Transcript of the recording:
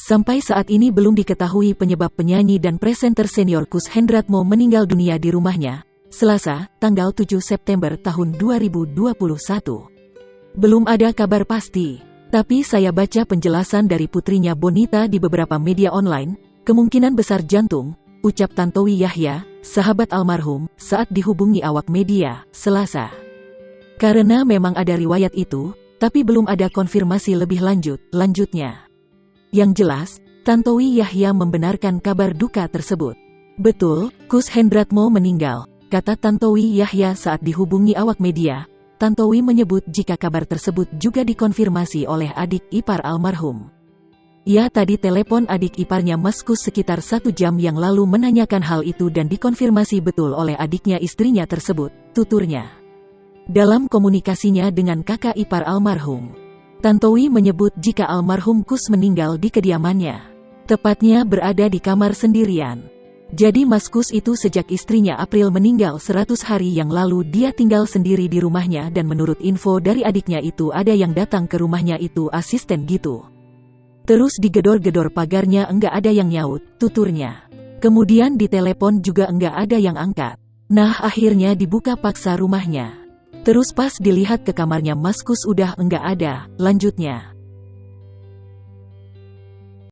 Sampai saat ini belum diketahui penyebab penyanyi dan presenter senior Kus Hendratmo meninggal dunia di rumahnya, Selasa, tanggal 7 September tahun 2021. Belum ada kabar pasti, tapi saya baca penjelasan dari putrinya Bonita di beberapa media online, kemungkinan besar jantung, ucap Tantowi Yahya, sahabat almarhum, saat dihubungi awak media, Selasa. Karena memang ada riwayat itu, tapi belum ada konfirmasi lebih lanjutnya. Yang jelas, Tantowi Yahya membenarkan kabar duka tersebut. Betul, Kus Hendratmo meninggal, kata Tantowi Yahya saat dihubungi awak media. Tantowi menyebut jika kabar tersebut juga dikonfirmasi oleh adik ipar almarhum. Ia tadi telepon adik iparnya Mas Kus sekitar 1 jam yang lalu menanyakan hal itu dan dikonfirmasi betul oleh adiknya istrinya tersebut, tuturnya. Dalam komunikasinya dengan kakak ipar almarhum, Tantowi menyebut jika almarhum Kus meninggal di kediamannya. Tepatnya berada di kamar sendirian. Jadi Mas Kus itu sejak istrinya April meninggal 100 hari yang lalu dia tinggal sendiri di rumahnya dan menurut info dari adiknya itu ada yang datang ke rumahnya itu asisten gitu. Terus digedor-gedor pagarnya enggak ada yang nyaut, tuturnya. Kemudian ditelepon juga enggak ada yang angkat. Nah akhirnya dibuka paksa rumahnya. Terus pas dilihat ke kamarnya Mas Kus udah enggak ada, lanjutnya.